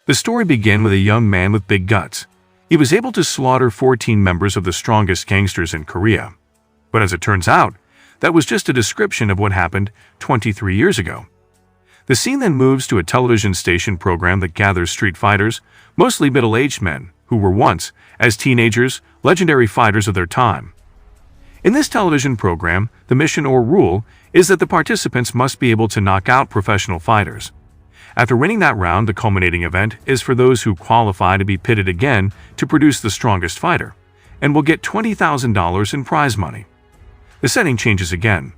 The story began with a young man with big guts. He was able to slaughter 14 members of the strongest gangsters in Korea. But as it turns out, that was just a description of what happened 23 years ago. The scene then moves to a television station program that gathers street fighters, mostly middle-aged men, who were once, as teenagers, legendary fighters of their time. In this television program, the mission or rule is that the participants must be able to knock out professional fighters. After winning that round, the culminating event is for those who qualify to be pitted again to produce the strongest fighter, and will get $20,000 in prize money. The setting changes again.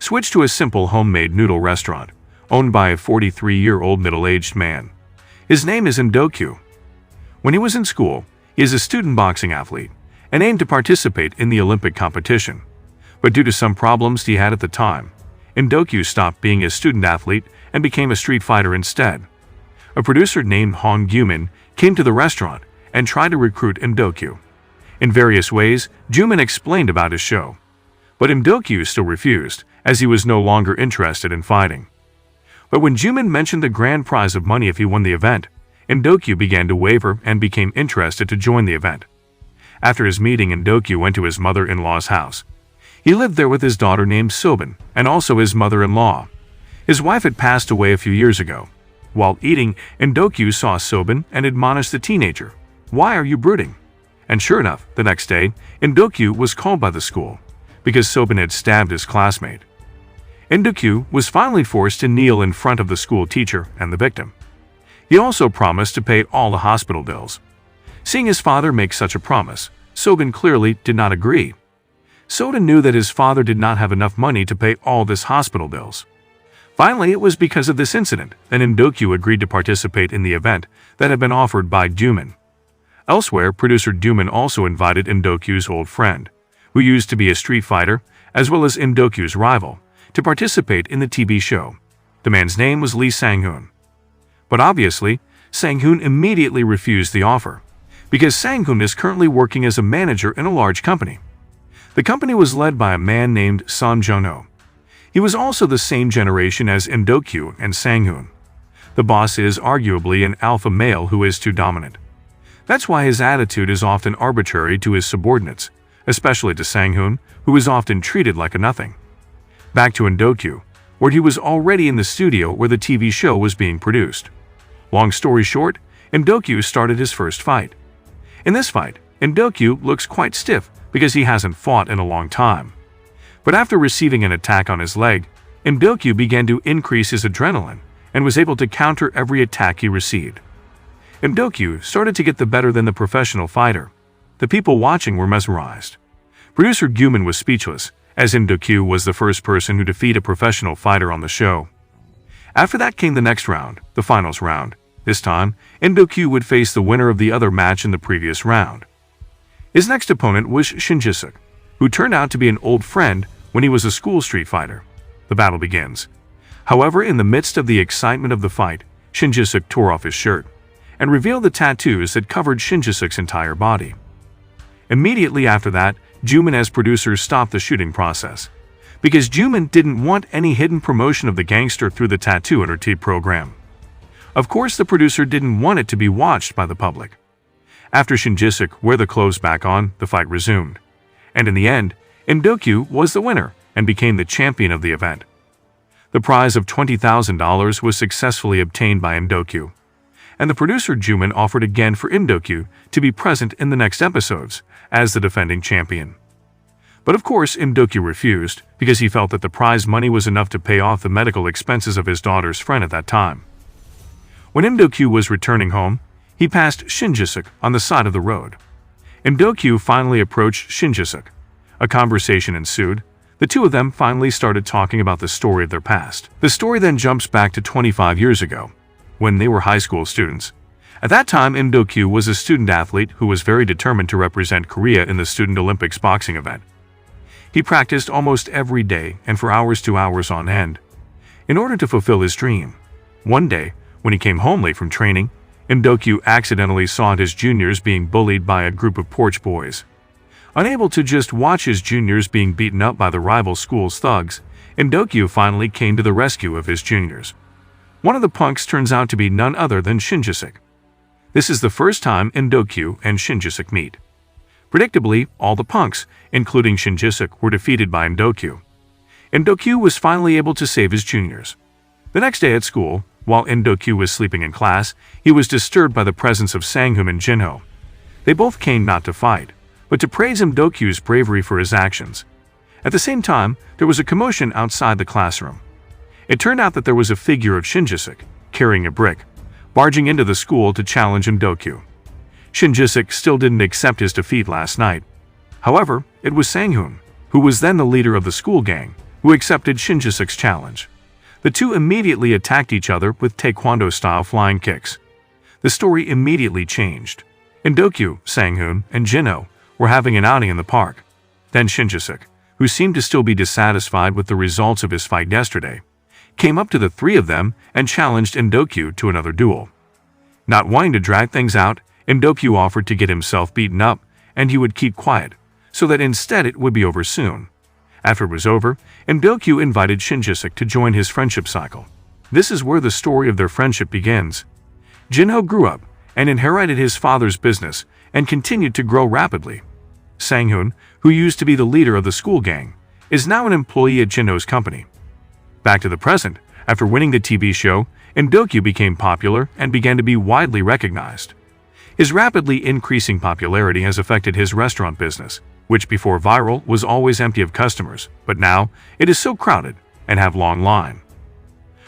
Switch to a simple homemade noodle restaurant, owned by a 43-year-old middle-aged man. His name is Im-do-kyu. When he was in school, he is a student boxing athlete and aimed to participate in the Olympic competition. But due to some problems he had at the time, Im-do-kyu stopped being a student athlete and became a street fighter instead. A producer named Hong Gyumin came to the restaurant and tried to recruit Im-do-kyu. In various ways, Gyumin explained about his show. But Im-do-kyu still refused, as he was no longer interested in fighting. But when Gyumin mentioned the grand prize of money if he won the event, Im-do-kyu began to waver and became interested to join the event. After his meeting, Im-do-kyu went to his mother-in-law's house. He lived there with his daughter named Sobin, and also his mother-in-law. His wife had passed away a few years ago. While eating, Im-do-kyu saw Sobin and admonished the teenager, "Why are you brooding?" And sure enough, the next day, Im-do-kyu was called by the school, because Sobin had stabbed his classmate. Im-do-kyu was finally forced to kneel in front of the school teacher and the victim. He also promised to pay all the hospital bills. Seeing his father make such a promise, Sobin clearly did not agree. Sobin knew that his father did not have enough money to pay all his hospital bills. Finally, it was because of this incident that Im-do-kyu agreed to participate in the event that had been offered by Gyumin. Elsewhere, producer Gyumin also invited Im-do-kyu's old friend, who used to be a street fighter, as well as Im-do-kyu's rival, to participate in the TV show. The man's name was Lee Sang-hoon. But obviously, Sang-hoon immediately refused the offer, because Sang-hoon is currently working as a manager in a large company. The company was led by a man named Son Jong-ho. He was also the same generation as Im-do-kyu and Sang-hoon. The boss is arguably an alpha male who is too dominant. That's why his attitude is often arbitrary to his subordinates, especially to Sang-hoon, who is often treated like a nothing. Back to Im-do-kyu, where he was already in the studio where the TV show was being produced. Long story short, Im-do-kyu started his first fight. In this fight, Im-do-kyu looks quite stiff because he hasn't fought in a long time. But after receiving an attack on his leg, Im-do-kyu began to increase his adrenaline and was able to counter every attack he received. Im-do-kyu started to get the better than the professional fighter. The people watching were mesmerized. Producer Gyumin was speechless, as Im-do-kyu was the first person who defeated a professional fighter on the show. After that came the next round, the finals round. This time, Im-do-kyu would face the winner of the other match in the previous round. His next opponent was Shin Ji-suk, who turned out to be an old friend when he was a school street fighter. The battle begins. However, in the midst of the excitement of the fight, Shin Ji-suk tore off his shirt and revealed the tattoos that covered Shin Ji-suk's entire body. Immediately after that, Gyumin as producer stopped the shooting process, because Gyumin didn't want any hidden promotion of the gangster through the tattoo in her TV program. Of course, the producer didn't want it to be watched by the public. After Shin Ji-suk wore the clothes back on, the fight resumed. And in the end, Im-do-kyu was the winner and became the champion of the event. The prize of $20,000 was successfully obtained by Im-do-kyu, and the producer Gyumin offered again for Im-do-kyu to be present in the next episodes as the defending champion. But of course, Im-do-kyu refused because he felt that the prize money was enough to pay off the medical expenses of his daughter's friend at that time. When Im-do-kyu was returning home, he passed Shin Ji-suk on the side of the road. Im-do-kyu finally approached Shin Ji-suk. A conversation ensued. The two of them finally started talking about the story of their past. The story then jumps back to 25 years ago, when they were high school students. At that time, Im-do-kyu was a student athlete who was very determined to represent Korea in the Student Olympics boxing event. He practiced almost every day and for hours to hours on end, in order to fulfill his dream. One day, when he came home late from training, Im-do-kyu accidentally saw his juniors being bullied by a group of porch boys. Unable to just watch his juniors being beaten up by the rival school's thugs, Im-do-kyu finally came to the rescue of his juniors. One of the punks turns out to be none other than Shin Ji-suk. This is the first time Indokyu and Shinjisuk meet. Predictably, all the punks, including Shinjisuk, were defeated by Indokyu. Indokyu was finally able to save his juniors. The next day at school, while Indokyu was sleeping in class, he was disturbed by the presence of Sanghun and Jinho. They both came not to fight, but to praise Indokyu's bravery for his actions. At the same time, there was a commotion outside the classroom. It turned out that there was a figure of Shinjisuk, carrying a brick, barging into the school to challenge Indokyu. Shinjisuk still didn't accept his defeat last night. However, it was Sanghun, who was then the leader of the school gang, who accepted Shinjisuk's challenge. The two immediately attacked each other with taekwondo-style flying kicks. The story immediately changed. Indokyu, Sanghun, and Jinho were having an outing in the park. Then Shinjisuk, who seemed to still be dissatisfied with the results of his fight yesterday, came up to the three of them and challenged Indokyu to another duel. Not wanting to drag things out, Indokyu offered to get himself beaten up and he would keep quiet, so that instead it would be over soon. After it was over, Indokyu invited Shinjisuk to join his friendship cycle. This is where the story of their friendship begins. Jinho grew up and inherited his father's business and continued to grow rapidly. Sanghun, who used to be the leader of the school gang, is now an employee at Jinho's company. Back to the present, after winning the TV show, Indokyu became popular and began to be widely recognized. His rapidly increasing popularity has affected his restaurant business, which before viral was always empty of customers, but now it is so crowded and have long line.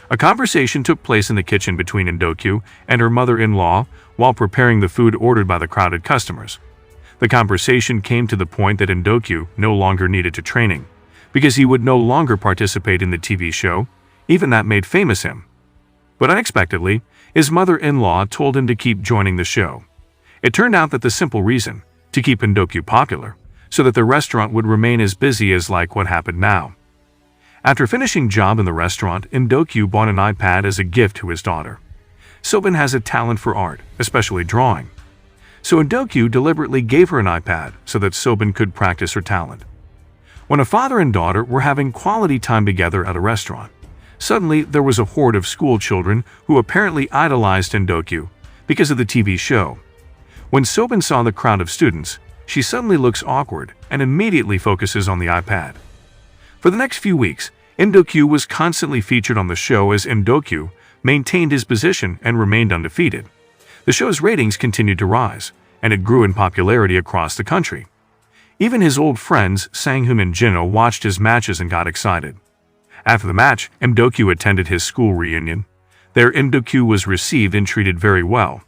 A conversation took place in the kitchen between Indokyu and her mother-in-law while preparing the food ordered by the crowded customers. The conversation came to the point that Indokyu no longer needed to training, because he would no longer participate in the TV show, even that made famous him. But unexpectedly, his mother-in-law told him to keep joining the show. It turned out that the simple reason, to keep Indokyu popular, so that the restaurant would remain as busy as like what happened now. After finishing job in the restaurant, Indokyu bought an iPad as a gift to his daughter. Sobin has a talent for art, especially drawing. So Indokyu deliberately gave her an iPad so that Sobin could practice her talent. When a father and daughter were having quality time together at a restaurant, suddenly there was a horde of school children who apparently idolized Indokyu because of the TV show. When Sobin saw the crowd of students, she suddenly looks awkward and immediately focuses on the iPad. For the next few weeks, Indokyu was constantly featured on the show as Indokyu maintained his position and remained undefeated. The show's ratings continued to rise, and it grew in popularity across the country. Even his old friends Sanghun and Jinho watched his matches and got excited. After the match, Indokyu attended his school reunion. There, Indokyu was received and treated very well.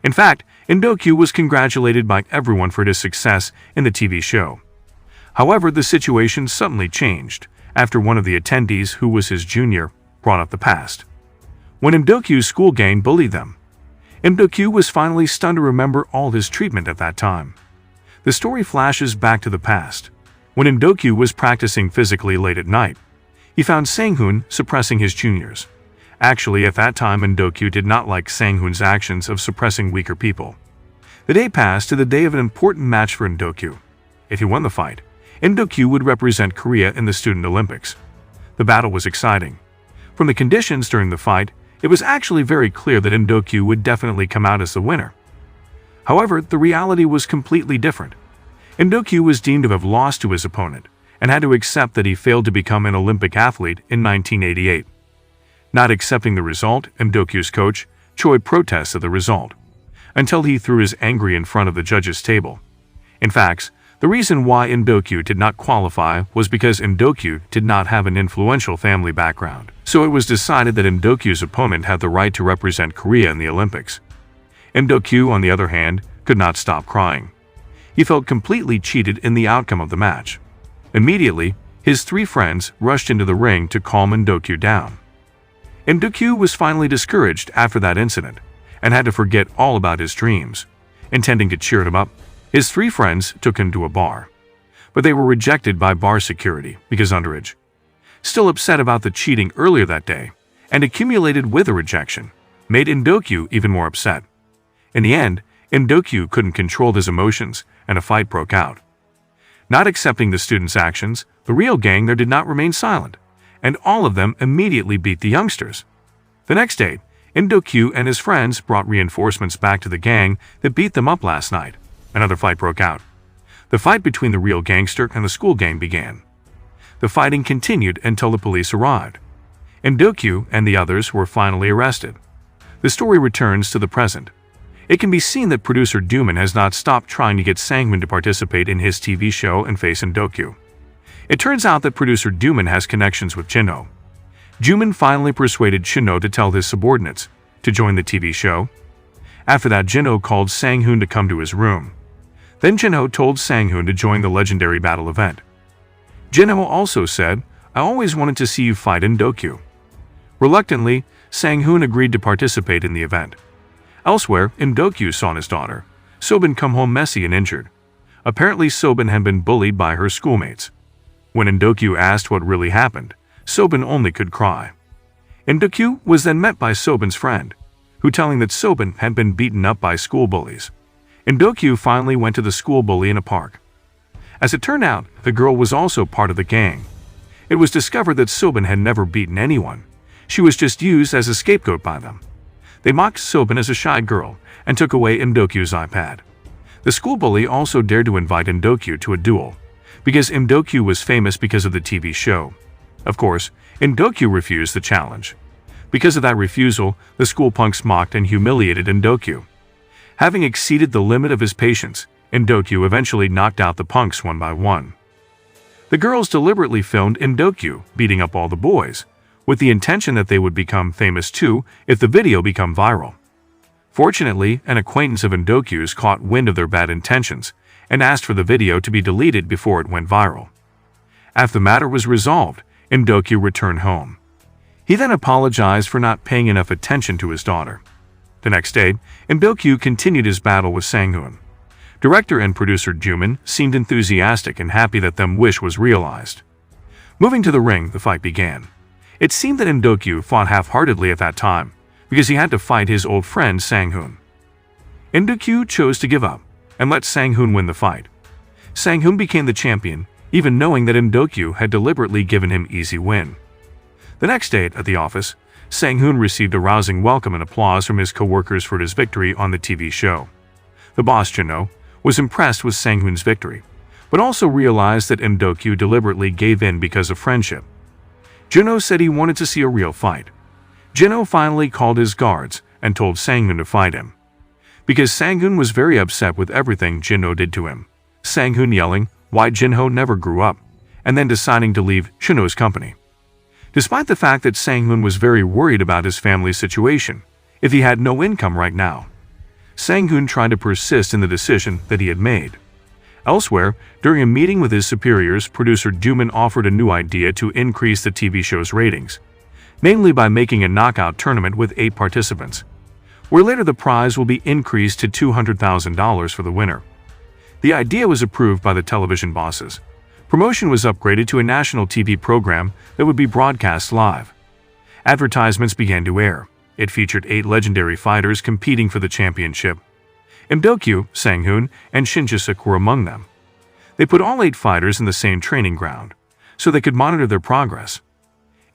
In fact, Indokyu was congratulated by everyone for his success in the TV show. However, the situation suddenly changed after one of the attendees, who was his junior, brought up the past. When Indokyu's school gang bullied them, Indokyu was finally stunned to remember all his treatment at that time. The story flashes back to the past. When Indokyu was practicing physically late at night, he found Sanghun suppressing his juniors. Actually, at that time, Indokyu did not like Sanghun's actions of suppressing weaker people. The day passed to the day of an important match for Indokyu. If he won the fight, Indokyu would represent Korea in the Student Olympics. The battle was exciting. From the conditions during the fight, it was actually very clear that Indokyu would definitely come out as the winner. However, the reality was completely different. Indokyu was deemed to have lost to his opponent and had to accept that he failed to become an Olympic athlete in 1988. Not accepting the result, Indokyu's coach, Choi, protested the result, until he threw his angry in front of the judges' table. In fact, the reason why Indokyu did not qualify was because Indokyu did not have an influential family background. So it was decided that Indokyu's opponent had the right to represent Korea in the Olympics. Indokyu, on the other hand, could not stop crying. He felt completely cheated in the outcome of the match. Immediately, his three friends rushed into the ring to calm Indokyu down. Indokyu was finally discouraged after that incident and had to forget all about his dreams. Intending to cheer him up, his three friends took him to a bar. But they were rejected by bar security because underage. Still upset about the cheating earlier that day, and accumulated with the rejection, made Indokyu even more upset. In the end, Indokyu couldn't control his emotions and a fight broke out. Not accepting the students' actions, the real gang there did not remain silent, and all of them immediately beat the youngsters. The next day, Indokyu and his friends brought reinforcements back to the gang that beat them up last night. Another fight broke out. The fight between the real gangster and the school gang began. The fighting continued until the police arrived. Indokyu and the others were finally arrested. The story returns to the present. It can be seen that producer Duman has not stopped trying to get Sang-hoon to participate in his TV show and face Indokyu. It turns out that producer Duman has connections with Jinho. Duman finally persuaded Jinho to tell his subordinates to join the TV show. After that, Jinho called Sang-hoon to come to his room. Then Jinho told Sang-hoon to join the legendary battle event. Jinho also said, "I always wanted to see you fight Indokyu." Reluctantly, Sang-hoon agreed to participate in the event. Elsewhere, Indokyu saw his daughter, Sobin, come home messy and injured. Apparently, Sobin had been bullied by her schoolmates. When Indokyu asked what really happened, Sobin only could cry. Indokyu was then met by Sobin's friend, who telling that Sobin had been beaten up by school bullies. Indokyu finally went to the school bully in a park. As it turned out, the girl was also part of the gang. It was discovered that Sobin had never beaten anyone. She was just used as a scapegoat by them. They mocked Sobin as a shy girl and took away Indokyu's iPad. The school bully also dared to invite Indokyu to a duel, because Indokyu was famous because of the TV show. Of course, Indokyu refused the challenge. Because of that refusal, the school punks mocked and humiliated Indokyu. Having exceeded the limit of his patience, Indokyu eventually knocked out the punks one by one. The girls deliberately filmed Indokyu beating up all the boys, with the intention that they would become famous too if the video became viral. Fortunately, an acquaintance of Indokyu's caught wind of their bad intentions and asked for the video to be deleted before it went viral. After the matter was resolved, Indokyu returned home. He then apologized for not paying enough attention to his daughter. The next day, Indokyu continued his battle with Sang-hoon. Director and producer Duman seemed enthusiastic and happy that their wish was realized. Moving to the ring, the fight began. It seemed that Indokyu fought half-heartedly at that time, because he had to fight his old friend Sang-hoon. Indokyu chose to give up and let Sang-hoon win the fight. Sang-hoon became the champion, even knowing that Indokyu had deliberately given him easy win. The next day at the office, Sang-hoon received a rousing welcome and applause from his co-workers for his victory on the TV show. The boss, Jinho, was impressed with Sang-hoon's victory, but also realized that Indokyu deliberately gave in because of friendship. Jinho said he wanted to see a real fight. Jinho finally called his guards and told Sang-hoon to fight him. Because Sang-hoon was very upset with everything Jinho did to him, Sang-hoon yelling why Jinho never grew up, and then deciding to leave Jinho's company. Despite the fact that Sang-hoon was very worried about his family's situation, if he had no income right now, Sang-hoon tried to persist in the decision that he had made. Elsewhere, during a meeting with his superiors, producer Duman offered a new idea to increase the TV show's ratings, namely by making a knockout tournament with 8 participants, where later the prize will be increased to $200,000 for the winner. The idea was approved by the television bosses. Promotion was upgraded to a national TV program that would be broadcast live. Advertisements began to air. It featured 8 legendary fighters competing for the championship. Indokyu, Sang-hoon, and Shin-jisuk were among them. They put all 8 fighters in the same training ground, so they could monitor their progress.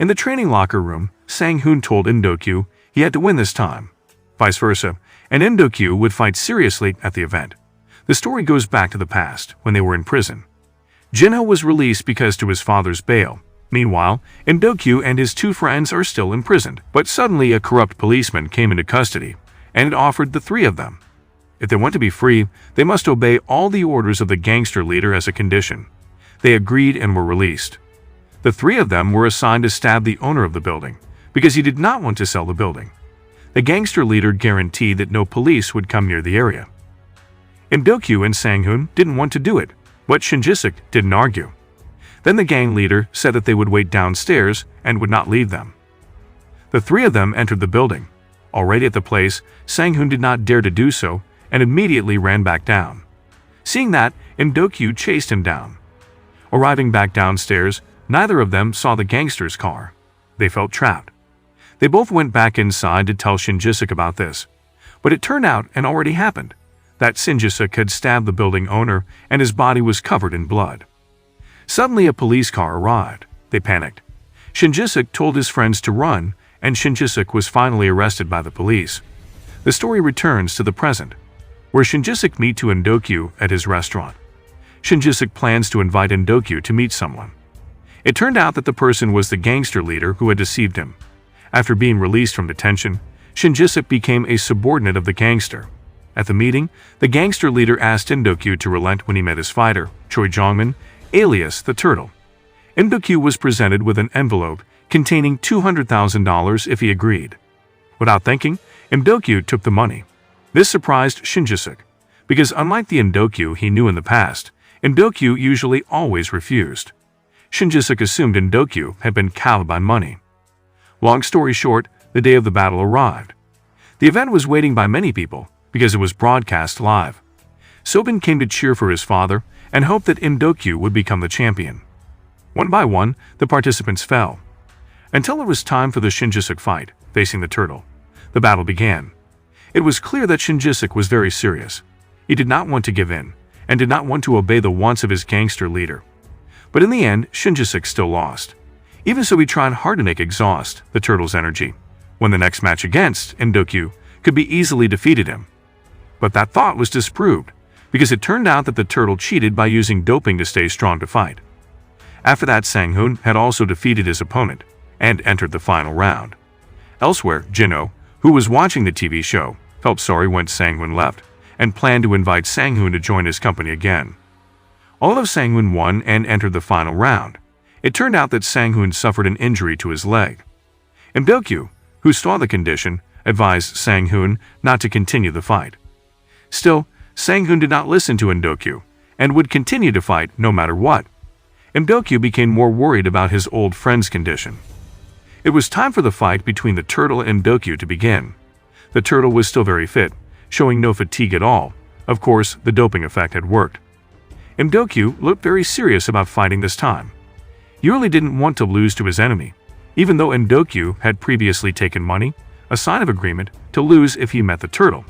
In the training locker room, Sang-hoon told Indokyu he had to win this time. Vice versa, and Indokyu would fight seriously at the event. The story goes back to the past, when they were in prison. Jinho was released because to his father's bail. Meanwhile, Indokyu and his 2 friends are still imprisoned, but suddenly a corrupt policeman came into custody, and it offered the 3 of them. If they want to be free, they must obey all the orders of the gangster leader as a condition. They agreed and were released. The 3 of them were assigned to stab the owner of the building, because he did not want to sell the building. The gangster leader guaranteed that no police would come near the area. Indokyu and Sang-hoon didn't want to do it, but Shin-jisuk didn't argue. Then the gang leader said that they would wait downstairs and would not leave them. The 3 of them entered the building. Already at the place, Sang-hoon did not dare to do so and immediately ran back down. Seeing that, Indokyu chased him down. Arriving back downstairs, neither of them saw the gangster's car. They felt trapped. They both went back inside to tell Shin-jisuk about this, but it turned out and already happened that Shin-jisuk had stabbed the building owner and his body was covered in blood. Suddenly a police car arrived. They panicked. Shin-jisuk told his friends to run, and Shinjisuk was finally arrested by the police. The story returns to the present, where Shinjisuk meets Indokyu at his restaurant. Shinjisuk plans to invite Indokyu to meet someone. It turned out that the person was the gangster leader who had deceived him. After being released from detention, Shinjisuk became a subordinate of the gangster. At the meeting, the gangster leader asked Indokyu to relent when he met his fighter, Choi Jongmin, alias the Turtle. Indokyu was presented with an envelope containing $200,000 if he agreed. Without thinking, Indokyu took the money. This surprised Shinjisuk, because unlike the Indokyu he knew in the past, Indokyu usually always refused. Shinjisuk assumed Indokyu had been cowed by money. Long story short, the day of the battle arrived. The event was waiting by many people because it was broadcast live. Sobin came to cheer for his father and hoped that Indokyu would become the champion. One by one, the participants fell. Until it was time for the Shinjisuk fight, facing the Turtle. The battle began. It was clear that Shinjisuk was very serious. He did not want to give in, and did not want to obey the wants of his gangster leader. But in the end, Shinjisuk still lost. Even so, he tried hard to make exhaust the Turtle's energy, when the next match against Indokyu could be easily defeated him. But that thought was disproved, because it turned out that the Turtle cheated by using doping to stay strong to fight. After that, Sang-hoon had also defeated his opponent and entered the final round. Elsewhere, Jin-ho, who was watching the TV show, felt sorry when Sang-hoon left and planned to invite Sang-hoon to join his company again. Although Sang-hoon won and entered the final round, it turned out that Sang-hoon suffered an injury to his leg. Indokyu, who saw the condition, advised Sang-hoon not to continue the fight. Still, Sang-hoon did not listen to Indokyu and would continue to fight no matter what. Indokyu became more worried about his old friend's condition. It was time for the fight between the Turtle and Indokyu to begin. The Turtle was still very fit, showing no fatigue at all. Of course, the doping effect had worked. Indokyu looked very serious about fighting this time. He really didn't want to lose to his enemy, even though Indokyu had previously taken money, a sign of agreement, to lose if he met the Turtle.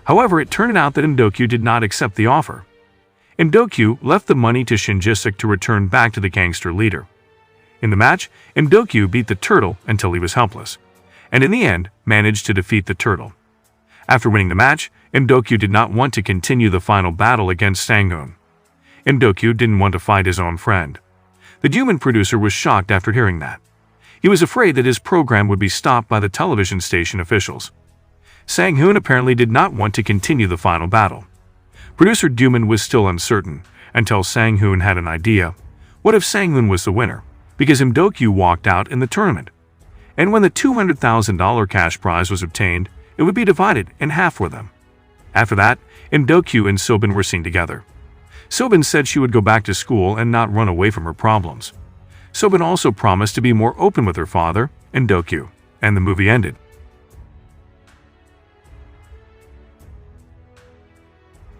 However, it turned out that Indokyu did not accept the offer. Indokyu left the money to Shinjisuk to return back to the gangster leader. In the match, Indokyu beat the Turtle until he was helpless, and in the end managed to defeat the Turtle. After winning the match, Indokyu did not want to continue the final battle against Sang-hoon. Indokyu didn't want to fight his own friend. The human producer was shocked after hearing that. He was afraid that his program would be stopped by the television station officials. Sang-hoon apparently did not want to continue the final battle. Producer Duman was still uncertain until Sang-hoon had an idea. What if Sang-hoon was the winner? Because Indokyu walked out in the tournament. And when the $200,000 cash prize was obtained, it would be divided in half for them. After that, Indokyu and Sobin were seen together. Sobin said she would go back to school and not run away from her problems. Sobin also promised to be more open with her father, Indokyu, and the movie ended.